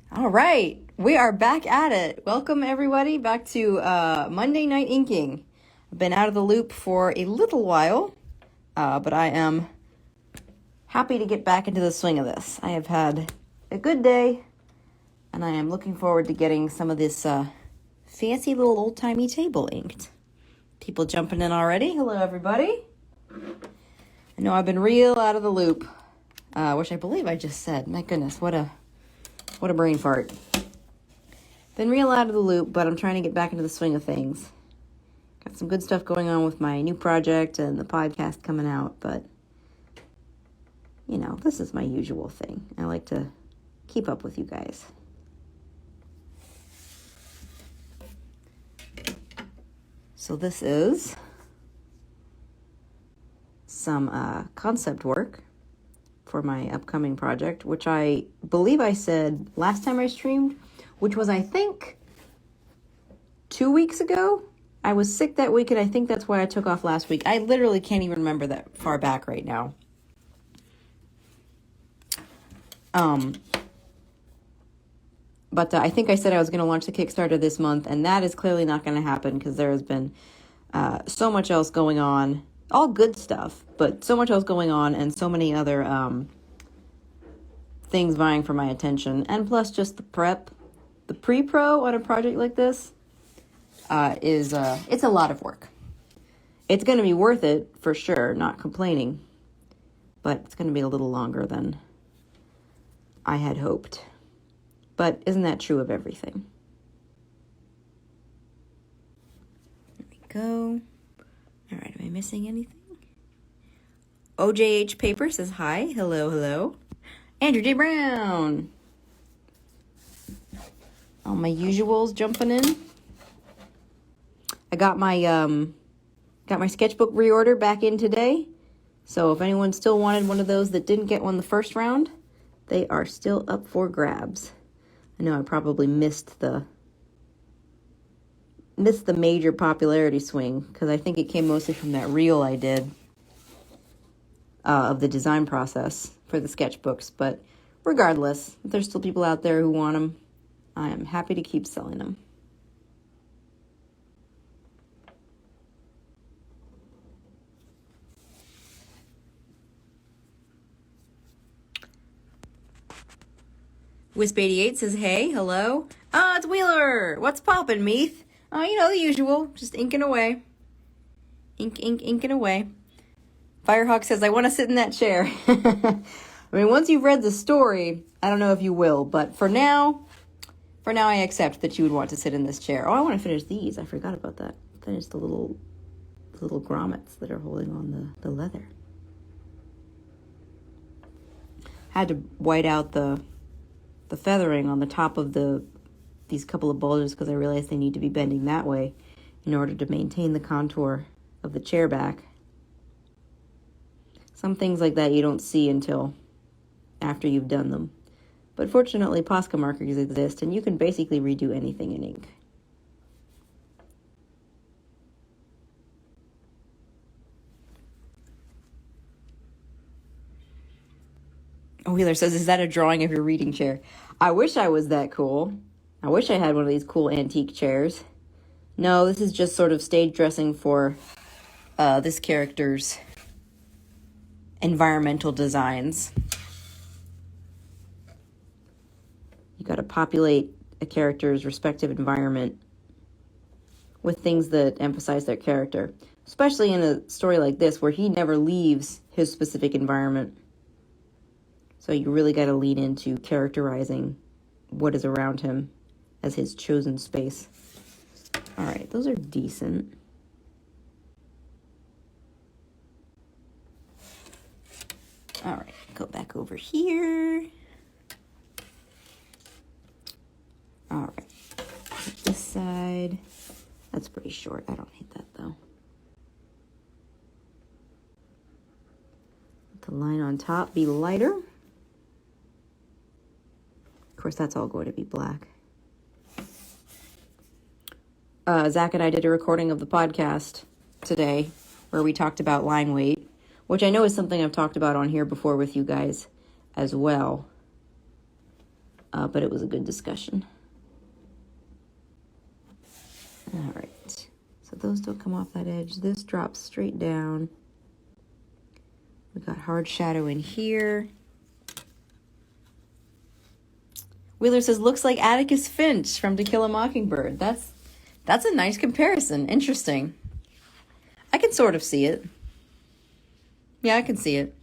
All right, we are back at it. Welcome everybody back to Monday Night Inking. I've been out of the loop for a little while, but I am happy to get back into the swing of this. I have had a good day, and I am looking forward to getting some of this fancy little old-timey table inked. People jumping in already. Hello everybody. I know I've been real out of the loop, which I believe I just said. My goodness, what a brain fart. Been real out of the loop, but I'm trying to get back into the swing of things. Got some good stuff going on with my new project and the podcast coming out, but, you know, this is my usual thing. I like to keep up with you guys. So this is some concept work for my upcoming project, which I believe I said last time I streamed, which was, I think, 2 weeks ago. I was sick that week, and I think that's why I took off last week. I literally can't even remember that far back right now. But I think I said I was going to launch the Kickstarter this month, and that is clearly not going to happen because there has been so much else going on. All good stuff, but so much else going on and so many other things vying for my attention. And plus just the prep, the pre-pro on a project like this it's a lot of work. It's going to be worth it for sure, not complaining, but it's going to be a little longer than I had hoped. But isn't that true of everything? There we go. All right, am I missing anything? OJH Paper says hi. Hello, hello. Andrew J. Brown. All my usuals jumping in. I got my sketchbook reorder back in today. So if anyone still wanted one of those that didn't get one the first round, they are still up for grabs. I know I probably missed the major popularity swing because I think it came mostly from that reel I did of the design process for the sketchbooks. But regardless, if there's still people out there who want them, I am happy to keep selling them. Wisp88 says, hey, hello. It's Wheeler. What's poppin', Meath? You know, the usual. Just inking away. Inking away. Firehawk says, I want to sit in that chair. I mean, once you've read the story, I don't know if you will, but for now I accept that you would want to sit in this chair. Oh, I want to finish these. I forgot about that. Finish the little grommets that are holding on the leather. Had to white out the feathering on the top of these couple of bulges because I realized they need to be bending that way in order to maintain the contour of the chair back. Some things like that you don't see until after you've done them. But fortunately, Posca markers exist, and you can basically redo anything in ink. Wheeler says, is that a drawing of your reading chair? I wish I was that cool. I wish I had one of these cool antique chairs. No, this is just sort of stage dressing for this character's environmental designs. You got to populate a character's respective environment with things that emphasize their character, especially in a story like this where he never leaves his specific environment. So you really got to lean into characterizing what is around him as his chosen space. All right, those are decent. All right, go back over here. All right, this side. That's pretty short. I don't need that though. Let the line on top be lighter. Of course, that's all going to be black. Zach and I did a recording of the podcast today where we talked about line weight, which I know is something I've talked about on here before with you guys as well. but it was a good discussion. All right, so those don't come off that edge. This drops straight down. We got hard shadow in here. Wheeler says, looks like Atticus Finch from To Kill a Mockingbird. That's a nice comparison. Interesting. I can sort of see it. Yeah, I can see it.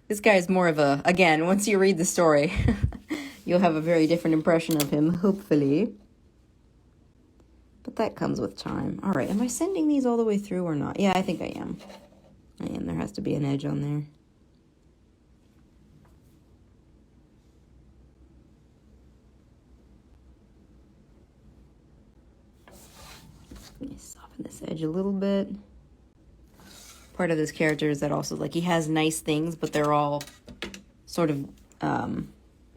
This guy is more of a, again, once you read the story, you'll have a very different impression of him, hopefully. But that comes with time. All right, am I sending these all the way through or not? Yeah, I think I am. There has to be an edge on there. Let me soften this edge a little bit. Part of this character is that also, like, he has nice things, but they're all sort of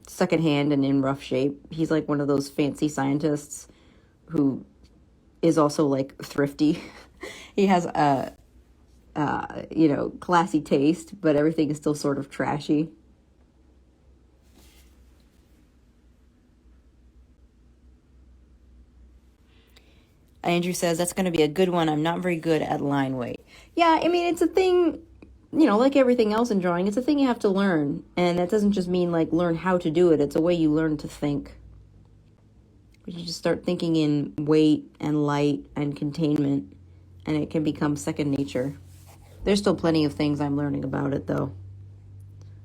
secondhand and in rough shape. He's like one of those fancy scientists who is also, like, thrifty. He has a, classy taste, but everything is still sort of trashy. Andrew says, that's going to be a good one. I'm not very good at line weight. Yeah, I mean, it's a thing, like everything else in drawing, it's a thing you have to learn. And that doesn't just mean, like, learn how to do it. It's a way you learn to think. You just start thinking in weight and light and containment, and it can become second nature. There's still plenty of things I'm learning about it, though.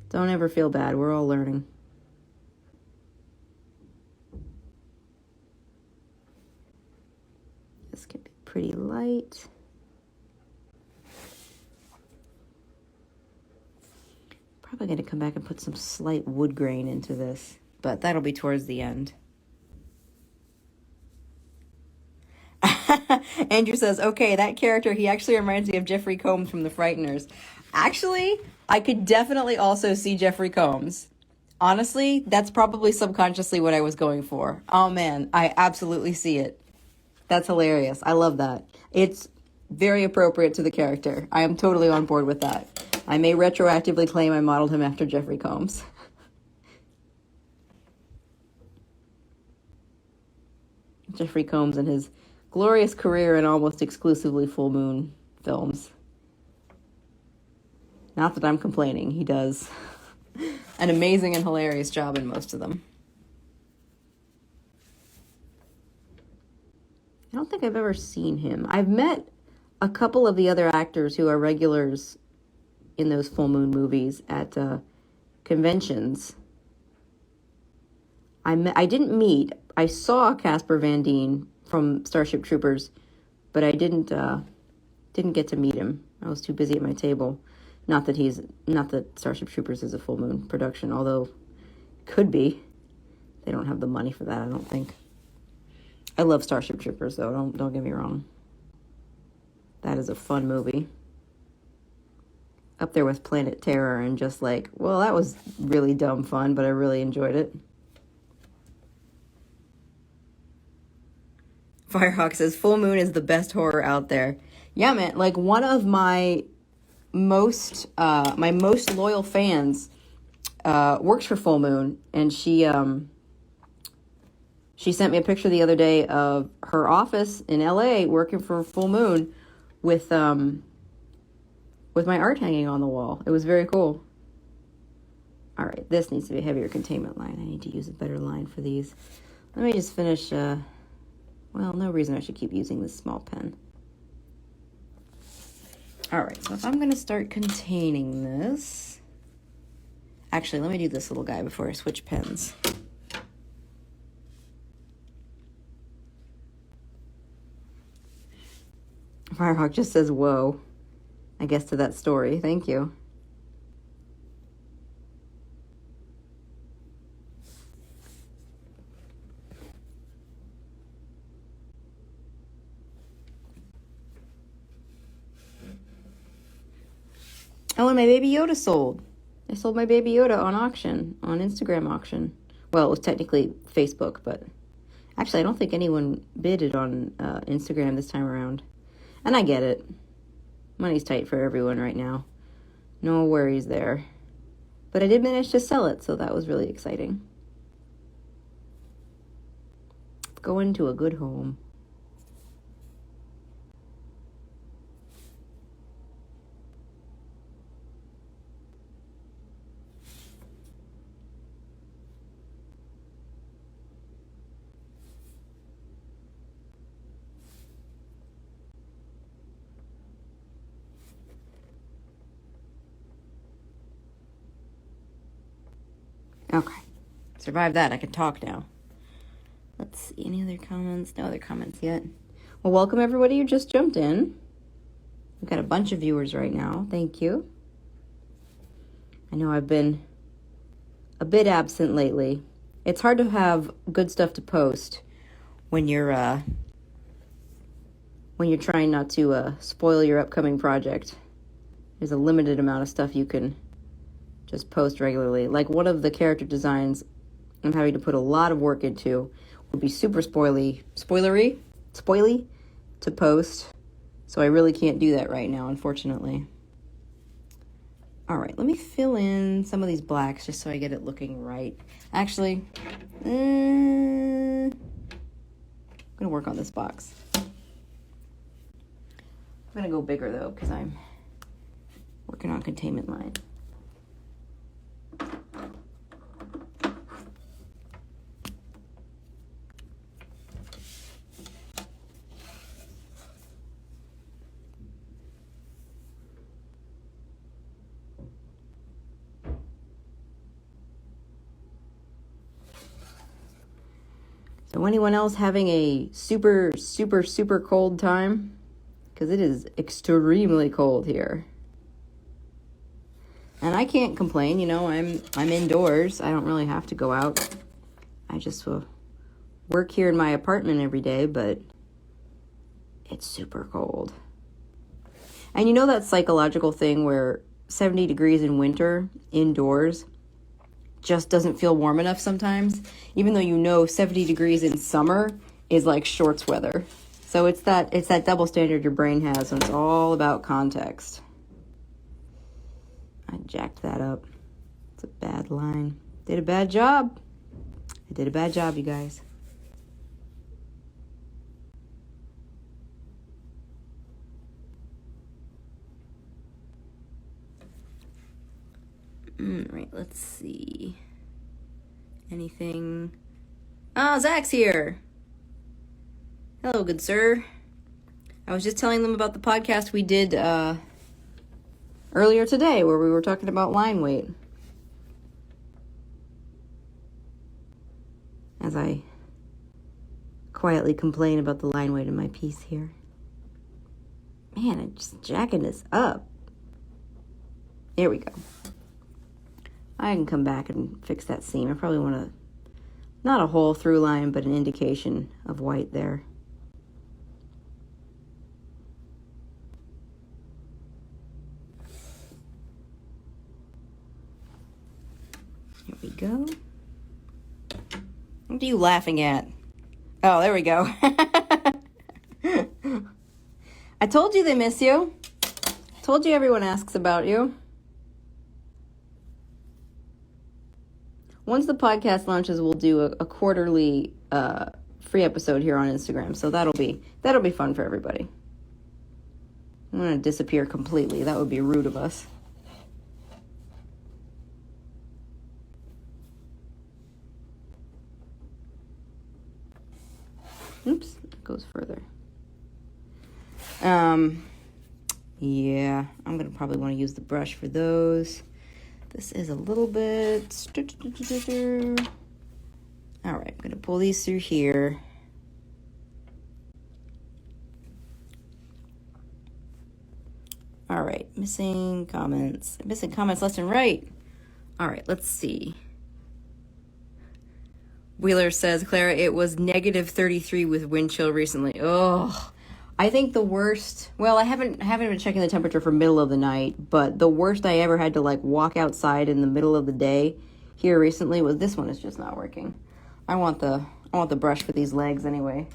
Don't ever feel bad. We're all learning. This can be pretty light. Probably going to come back and put some slight wood grain into this, but that'll be towards the end. Andrew says, okay, that character, he actually reminds me of Jeffrey Combs from The Frighteners. Actually, I could definitely also see Jeffrey Combs. Honestly, that's probably subconsciously what I was going for. Oh man, I absolutely see it. That's hilarious. I love that. It's very appropriate to the character. I am totally on board with that. I may retroactively claim I modeled him after Jeffrey Combs. Jeffrey Combs and his glorious career in almost exclusively full moon films. Not that I'm complaining. He does an amazing and hilarious job in most of them. I don't think I've ever seen him. I've met a couple of the other actors who are regulars in those full moon movies at conventions. I didn't meet. I saw Casper Van Dien from Starship Troopers, but I didn't get to meet him. I was too busy at my table. Not that Starship Troopers is a full moon production, although it could be. They don't have the money for that, I don't think. I love Starship Troopers, though. Don't get me wrong. That is a fun movie. Up there with Planet Terror, and just like, well, that was really dumb fun, but I really enjoyed it. Firehawk says, full moon is the best horror out there. Yeah, man, like one of my most loyal fans works for Full Moon, and she sent me a picture the other day of her office in LA working for Full Moon with my art hanging on the wall. It was very cool. All right, this needs to be a heavier containment line. I need to use a better line for these. Let me just finish, well, no reason I should keep using this small pen. All right, so if I'm gonna start containing this, actually, let me do this little guy before I switch pens. Firehawk just says, whoa, I guess to that story. Thank you. Oh, and my Baby Yoda sold. I sold my Baby Yoda on auction, on Instagram auction. Well, it was technically Facebook, but actually I don't think anyone bid it on Instagram this time around. And I get it. Money's tight for everyone right now. No worries there. But I did manage to sell it, so that was really exciting. Going to a good home. Okay. Survived that. I can talk now. Let's see. Any other comments? No other comments yet. Well, welcome everybody who just jumped in. We've got a bunch of viewers right now. Thank you. I know I've been a bit absent lately. It's hard to have good stuff to post when you're trying not to spoil your upcoming project. There's a limited amount of stuff you can just post regularly. Like one of the character designs I'm having to put a lot of work into would be super spoily to post. So I really can't do that right now, unfortunately. All right, let me fill in some of these blacks just so I get it looking right. Actually, I'm gonna work on this box. I'm gonna go bigger though, because I'm working on containment line. So anyone else having a super cold time? Because it is extremely cold here. And I can't complain, you know, I'm indoors. I don't really have to go out. I just work here in my apartment every day, but it's super cold. And you know that psychological thing where 70 degrees in winter indoors just doesn't feel warm enough sometimes, even though you know 70 degrees in summer is like shorts weather. So it's that double standard your brain has, and it's all about context. I jacked that up. It's a bad line. Did a bad job. I did a bad job, you guys. Right, let's see. Anything? Ah, Zach's here. Hello, good sir. I was just telling them about the podcast we did earlier today where we were talking about line weight. As I quietly complain about the line weight in my piece here. Man, I'm just jacking this up. There we go. I can come back and fix that seam. I probably want not a whole through line, but an indication of white there. Here we go. What are you laughing at? Oh, there we go. I told you they miss you. Told you everyone asks about you. Once the podcast launches, we'll do a quarterly free episode here on Instagram. So that'll be fun for everybody. I'm going to disappear completely. That would be rude of us. Oops, it goes further. Yeah, I'm going to probably want to use the brush for those. This is a little bit... All right, I'm going to pull these through here. All right, missing comments. Missing comments left and right. All right, let's see. Wheeler says, Clara, it was negative 33 with wind chill recently. Oh, I think the worst, well, I haven't been checking the temperature for middle of the night, but the worst I ever had to like walk outside in the middle of the day here recently was this one is just not working. I want the brush for these legs anyway.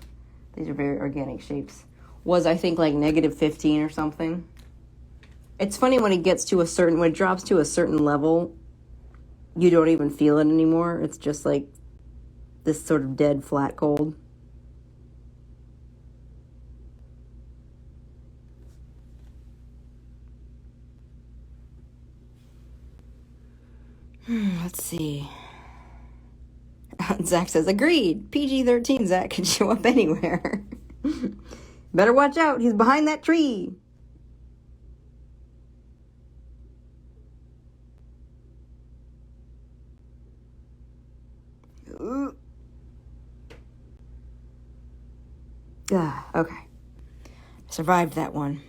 These are very organic shapes. Was I think like negative 15 or something. It's funny when it drops to a certain level, you don't even feel it anymore. It's just like this sort of dead flat cold. see. Zach says, agreed. PG-13 Zach can show up anywhere. Better watch out. He's behind that tree. Okay. Survived that one.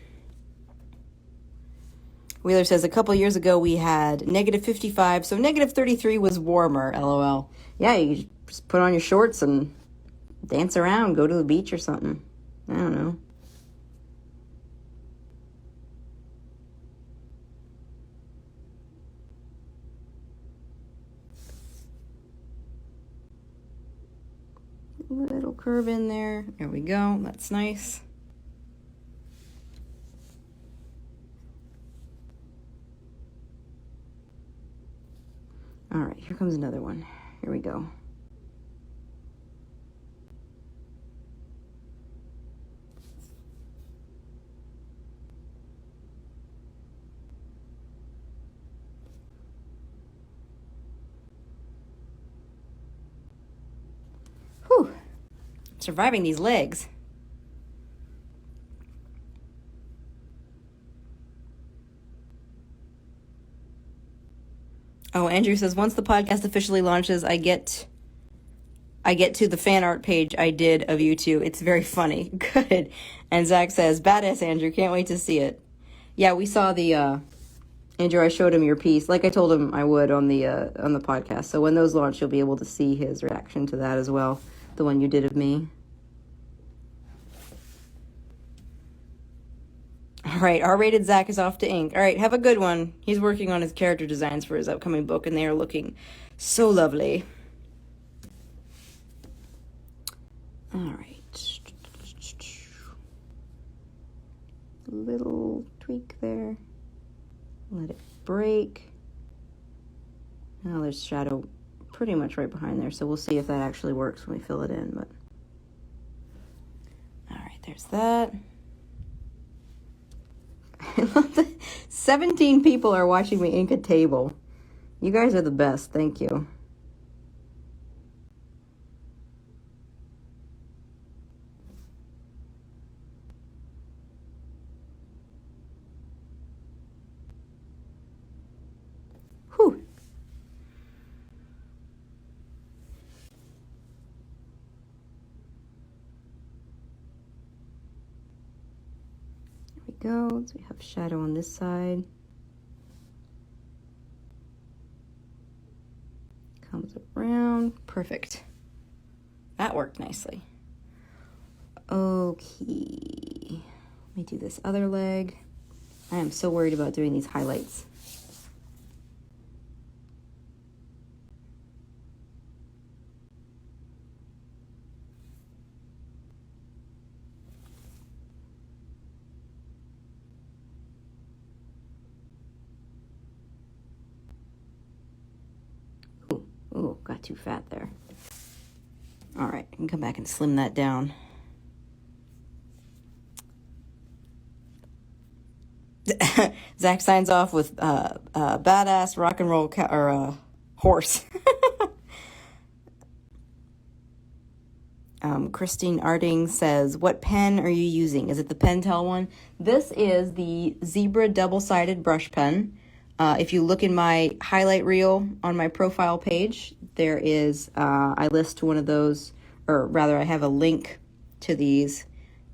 Wheeler says, a couple years ago we had -55, so -33 was warmer, LOL. Yeah, you just put on your shorts and dance around, go to the beach or something. I don't know. Little curve in there. There we go. That's nice. All right, here comes another one. Here we go. Whew. Surviving these legs. Oh, Andrew says, once the podcast officially launches, I get to the fan art page I did of you two. It's very funny. Good. And Zach says, badass, Andrew. Can't wait to see it. Yeah, we saw the, Andrew, I showed him your piece, like I told him I would on the podcast. So when those launch, you'll be able to see his reaction to that as well. The one you did of me. All right, R-rated Zach is off to ink. All right, have a good one. He's working on his character designs for his upcoming book, and they are looking so lovely. All right. Little tweak there. Let it break. Now there's shadow pretty much right behind there, so we'll see if that actually works when we fill it in. But all right, there's that. 17 people are watching me ink a table. You guys are the best. Thank you. Whew. There we go. So we have shadow on this side. Comes around. Perfect. That worked nicely. Okay. Let me do this other leg. I am so worried about doing these highlights. Ooh, got too fat there. All right, I can come back and slim that down. Zach signs off with badass rock and roll horse. Christine Arding says, what pen are you using? Is it the Pentel one? This is the Zebra double-sided brush pen. If you look in my highlight reel on my profile page, there is, I list one of those, or rather I have a link to these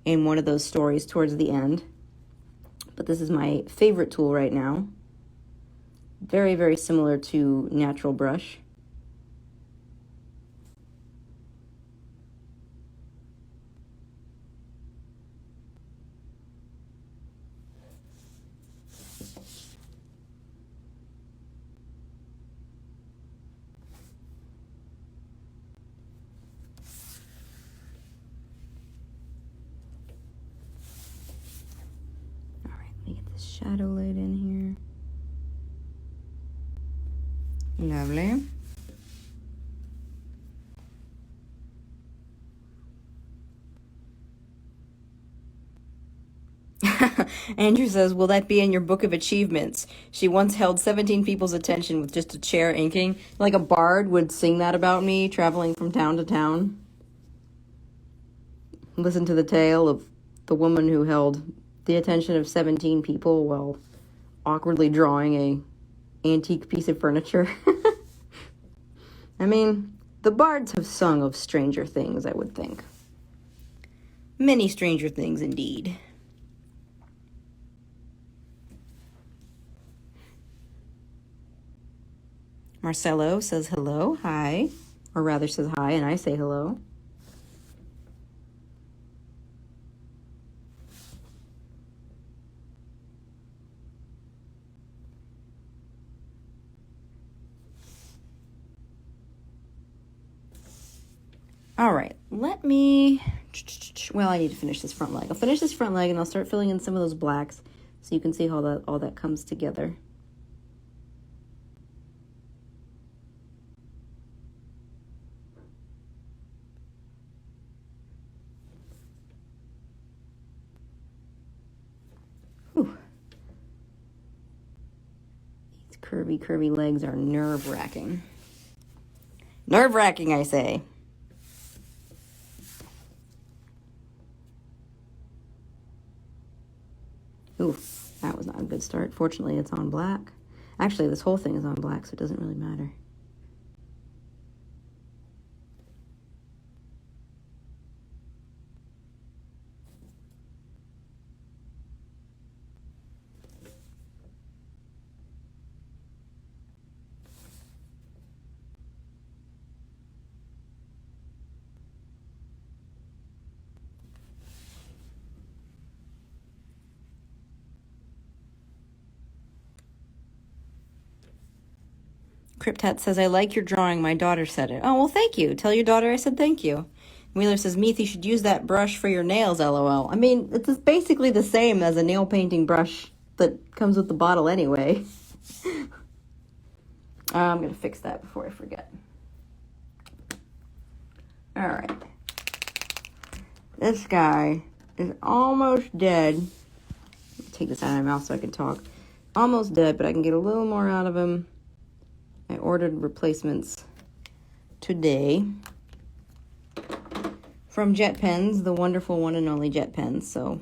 in one of those stories towards the end. But this is my favorite tool right now. Very, very similar to Natural Brush. Shadow laid in here. Lovely. Andrew says, will that be in your book of achievements? She once held 17 people's attention with just a chair inking. Like a bard would sing that about me, traveling from town to town. Listen to the tale of the woman who held the attention of 17 people while awkwardly drawing a antique piece of furniture. I mean, the bards have sung of stranger things, I would think. Many stranger things indeed. Marcelo says hello, hi. Or rather says hi, and I say hello. All right, let me... Well, I need to finish this front leg. I'll finish this front leg, and I'll start filling in some of those blacks so you can see how all that comes together. Whew. These curvy legs are nerve-wracking. Nerve-wracking, I say. Ooh, that was not a good start. Fortunately, it's on black. Actually, this whole thing is on black, so it doesn't really matter. Cryptat says, I like your drawing. My daughter said it. Oh, well, thank you. Tell your daughter I said thank you. Wheeler says, Meath, you should use that brush for your nails, LOL. I mean, it's basically the same as a nail painting brush that comes with the bottle anyway. I'm going to fix that before I forget. All right. This guy is almost dead. Take this out of my mouth so I can talk. Almost dead, but I can get a little more out of him. I ordered replacements today from Jet Pens, the wonderful one and only Jet Pens. So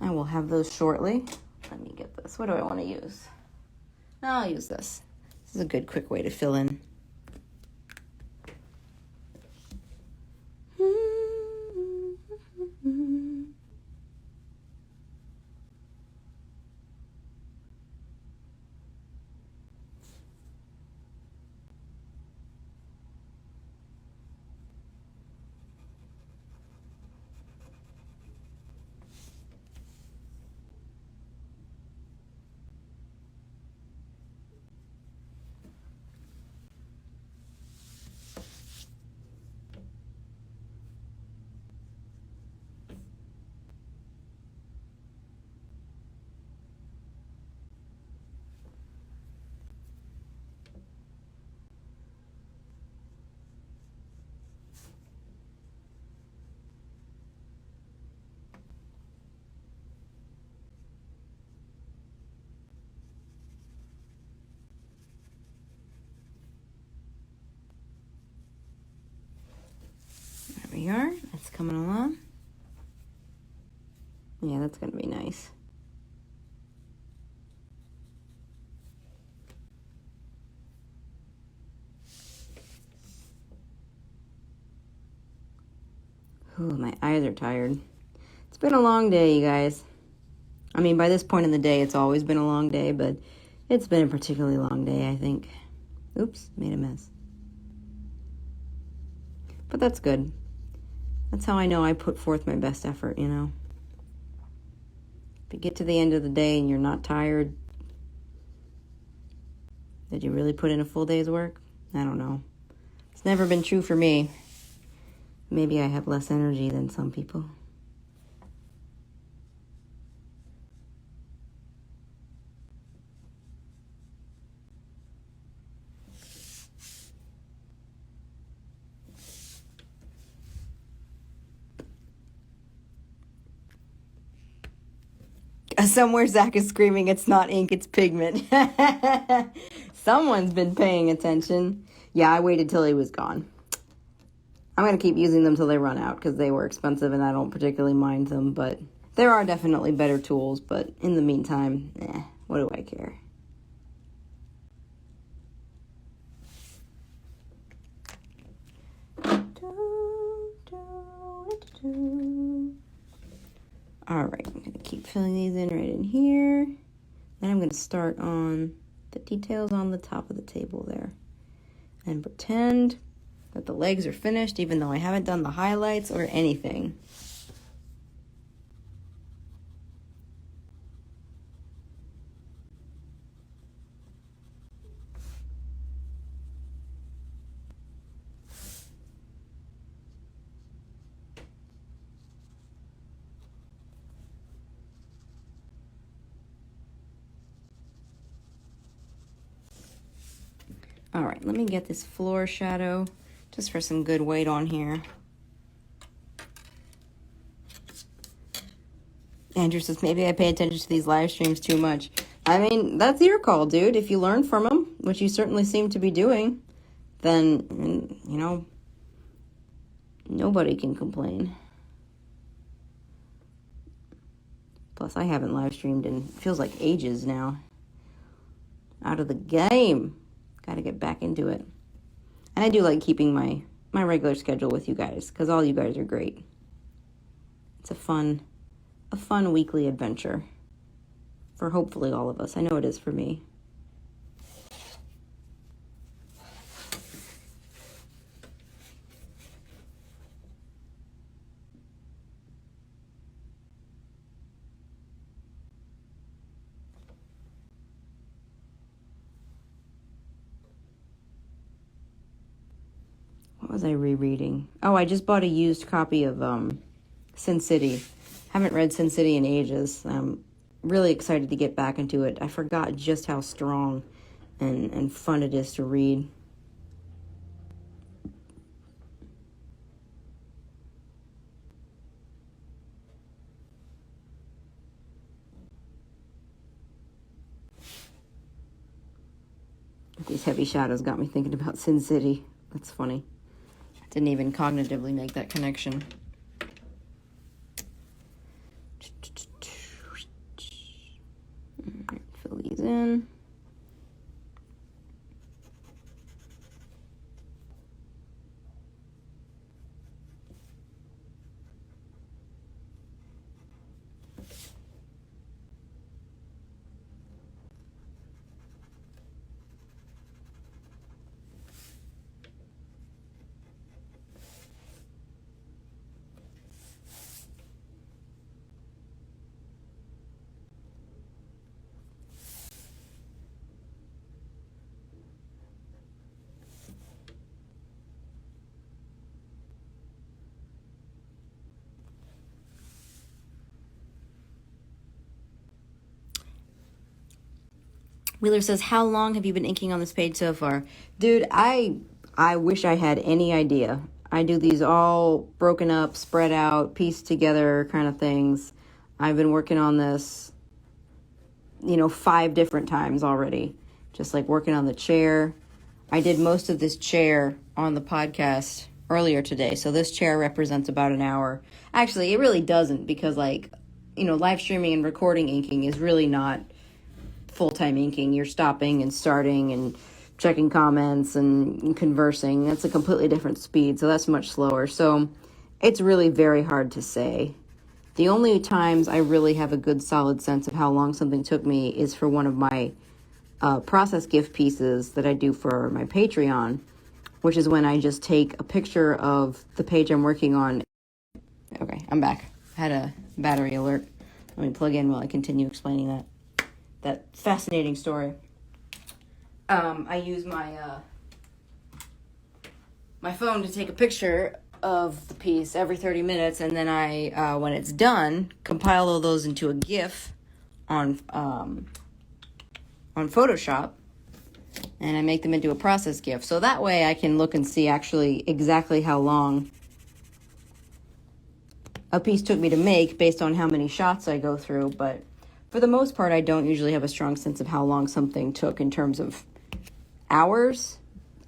I will have those shortly. Let me get this. What do I want to use? I'll use this. This is a good, quick way to fill in. There we are. That's coming along. Yeah, that's going to be nice. Ooh, my eyes are tired. It's been a long day, you guys. I mean, by this point in the day, it's always been a long day, but it's been a particularly long day, I think. Oops, made a mess. But that's good. That's how I know I put forth my best effort, you know. If you get to the end of the day and you're not tired, did you really put in a full day's work? I don't know. It's never been true for me. Maybe I have less energy than some people. Somewhere Zach is screaming, it's not ink, it's pigment. Someone's been paying attention. Yeah, I waited till he was gone. I'm going to keep using them till they run out because they were expensive and I don't particularly mind them. But there are definitely better tools. But in the meantime, what do I care? All right, I'm going to keep filling these in right in here. Then I'm going to start on the details on the top of the table there. And pretend that the legs are finished, even though I haven't done the highlights or anything. All right, let me get this floor shadow just for some good weight on here. Andrew says, maybe I pay attention to these live streams too much. I mean, that's your call, dude. If you learn from them, which you certainly seem to be doing, then, you know, nobody can complain. Plus, I haven't live streamed in, feels like ages now. Out of the game. Got to get back into it. And I do like keeping my regular schedule with you guys, because all you guys are great. It's a fun weekly adventure for hopefully all of us. I know it is for me. What was I rereading? Oh, I just bought a used copy of Sin City. Haven't read Sin City in ages. I'm really excited to get back into it. I forgot just how strong and fun it is to read. These heavy shadows got me thinking about Sin City. That's funny. Didn't even cognitively make that connection. Fill these in. Wheeler says, how long have you been inking on this page so far? Dude, I wish I had any idea. I do these all broken up, spread out, pieced together kind of things. I've been working on this, 5 different times already. Just like working on the chair. I did most of this chair on the podcast earlier today. So this chair represents about an hour. Actually, it really doesn't because live streaming and recording inking is really not full-time inking. You're stopping and starting and checking comments and conversing. That's a completely different speed, so that's much slower. So it's really very hard to say. The only times I really have a good solid sense of how long something took me is for one of my process gift pieces that I do for my Patreon, which is when I just take a picture of the page I'm working on. Okay, I'm back. I had a battery alert. Let me plug in while I continue explaining that fascinating story. I use my phone to take a picture of the piece every 30 minutes, and then I, when it's done, compile all those into a GIF on Photoshop, and I make them into a process GIF. So that way I can look and see actually exactly how long a piece took me to make based on how many shots I go through. But For the most part, I don't usually have a strong sense of how long something took in terms of hours.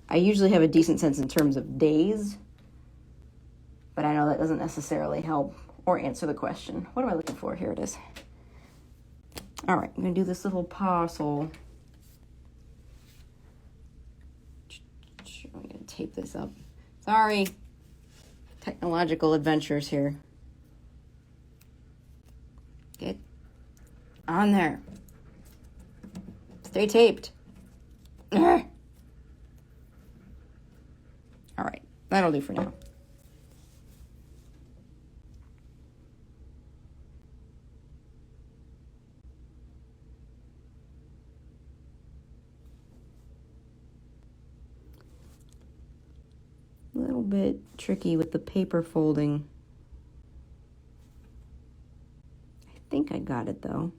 I usually have a decent sense in terms of days, but I know that doesn't necessarily help or answer the question. What am I looking for? Here it is. All right, I'm going to do this little parcel. I'm going to tape this up. Sorry. Technological adventures here. Get on there. Stay taped. All right, that'll do for now. A little bit tricky with the paper folding. I think I got it though.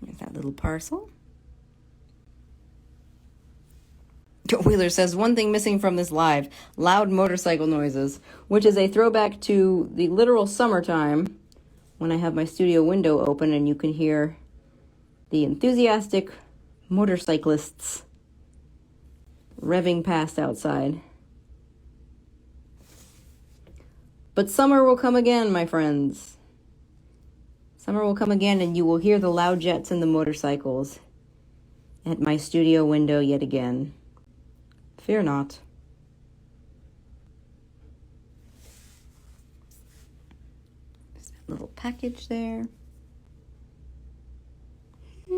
There's that little parcel. Wheeler says, one thing missing from this live, loud motorcycle noises, which is a throwback to the literal summertime when I have my studio window open and you can hear the enthusiastic motorcyclists revving past outside. But summer will come again, my friends. Summer will come again and you will hear the loud jets and the motorcycles at my studio window yet again. Fear not. There's that little package there. There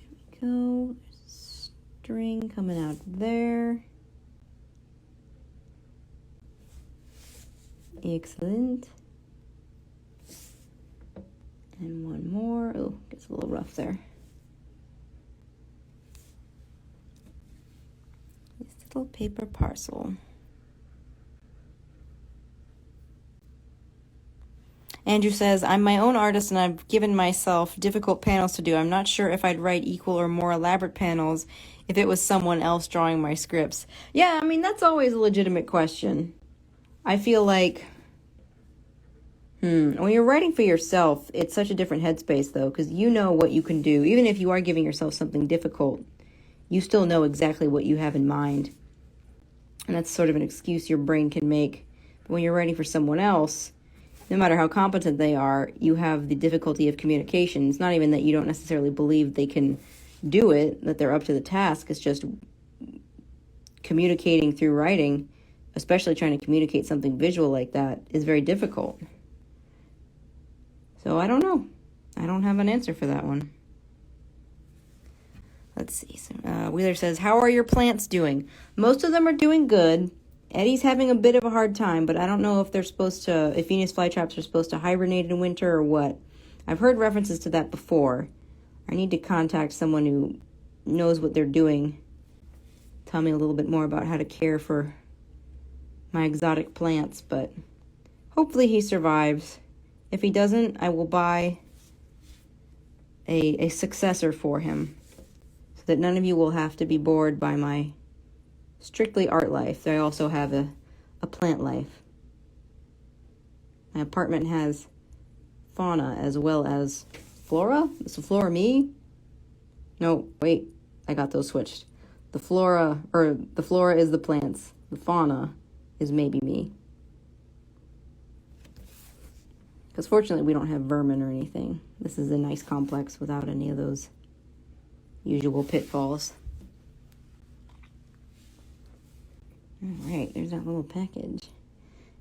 we go. There's string coming out there. Excellent. And one more. Oh, gets a little rough there. This little paper parcel. Andrew says, I'm my own artist and I've given myself difficult panels to do. I'm not sure if I'd write equal or more elaborate panels if it was someone else drawing my scripts. Yeah, I mean, that's always a legitimate question. I feel like, when you're writing for yourself, it's such a different headspace, though, because you know what you can do. Even if you are giving yourself something difficult, you still know exactly what you have in mind. And that's sort of an excuse your brain can make. But when you're writing for someone else, no matter how competent they are, you have the difficulty of communication. It's not even that you don't necessarily believe they can do it, that they're up to the task. It's just communicating through writing, especially trying to communicate something visual like that, is very difficult. So I don't know. I don't have an answer for that one. Let's see. So, Wheeler says, how are your plants doing? Most of them are doing good. Eddie's having a bit of a hard time, but I don't know if they're supposed to, if Venus flytraps are supposed to hibernate in winter or what. I've heard references to that before. I need to contact someone who knows what they're doing. Tell me a little bit more about how to care for my exotic plants, but hopefully he survives. If he doesn't, I will buy a successor for him so that none of you will have to be bored by my strictly art life. I also have a plant life. My apartment has fauna as well as flora. Is the flora me? No, wait, I got those switched. The flora is the plants. The fauna is maybe me. Because fortunately we don't have vermin or anything. This is a nice complex without any of those usual pitfalls. All right, there's that little package.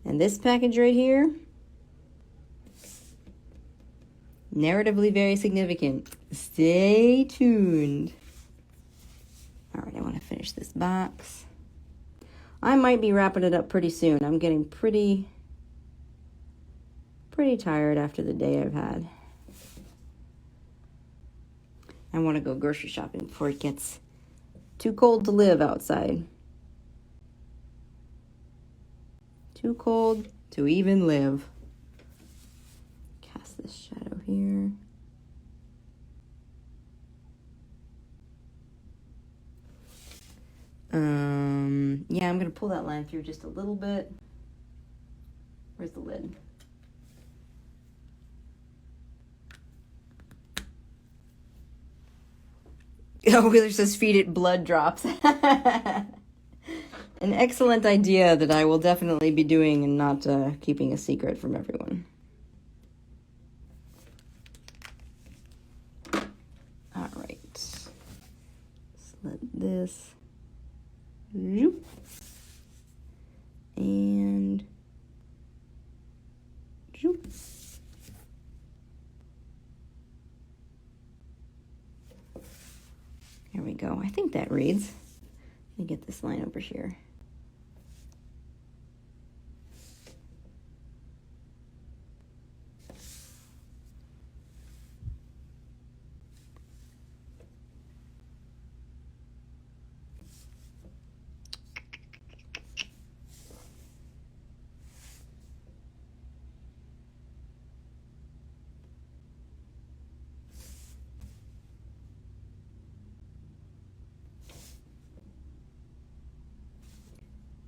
And this package right here, narratively very significant. Stay tuned. All right, I want to finish this box. I might be wrapping it up pretty soon. I'm getting pretty tired after the day I've had. I want to go grocery shopping before it gets too cold to live outside. Too cold to even live. Cast this shadow here. Yeah, I'm going to pull that line through just a little bit. Where's the lid? Oh, Wheeler says feed it blood drops. An excellent idea that I will definitely be doing and not keeping a secret from everyone. All right. Slit this. Zoop. And zoop. There we go. I think that reads. Let me get this line over here.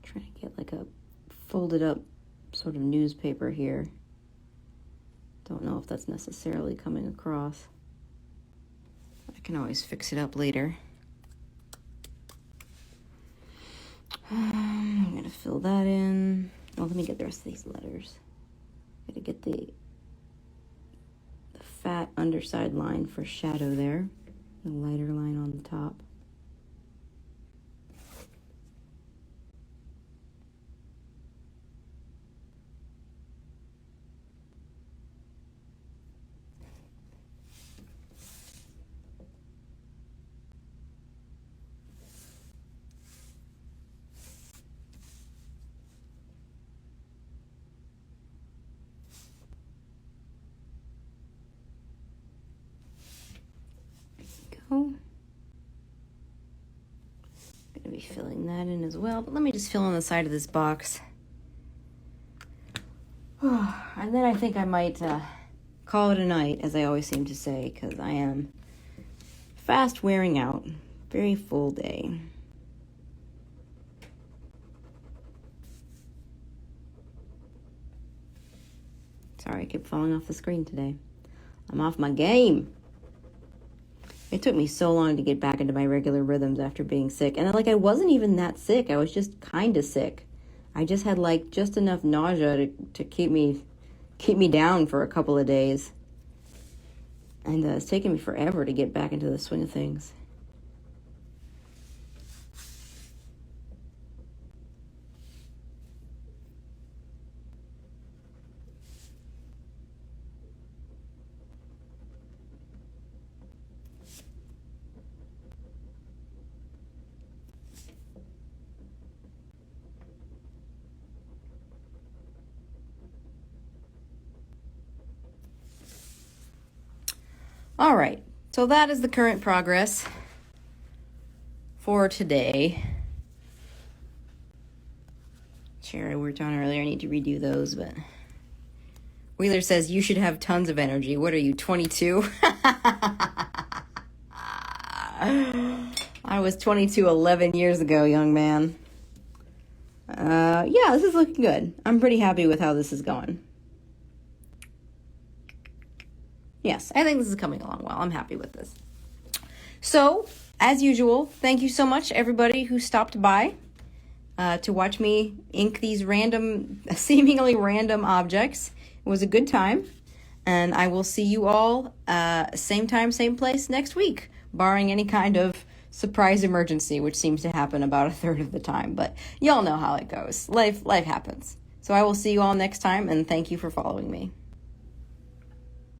Trying to get like a folded up sort of newspaper here. Don't know if that's necessarily coming across. I can always fix it up later. I'm gonna fill that in. Oh, let me get the rest of these letters. Gotta get the fat underside line for shadow there. The lighter line on the top. Gonna be filling that in as well, but let me just fill in the side of this box. And then I think I might call it a night, as I always seem to say, because I am fast wearing out. Very full day. Sorry, I kept falling off the screen today. I'm off my game. It took me so long to get back into my regular rhythms after being sick. And I wasn't even that sick. I was just kind of sick. I just had just enough nausea to keep me down for a couple of days. And it's taken me forever to get back into the swing of things. All right, so that is the current progress for today. Chair I worked on earlier, I need to redo those, but Wheeler says you should have tons of energy. What are you, 22? I was 22 11 years ago, young man. Yeah, this is looking good. I'm pretty happy with how this is going. Yes, I think this is coming along well. I'm happy with this. So, as usual, thank you so much, everybody who stopped by to watch me ink these seemingly random objects. It was a good time. And I will see you all same time, same place next week, barring any kind of surprise emergency, which seems to happen about a third of the time. But y'all know how it goes. Life happens. So So I will see you all next time, and thank you for following me.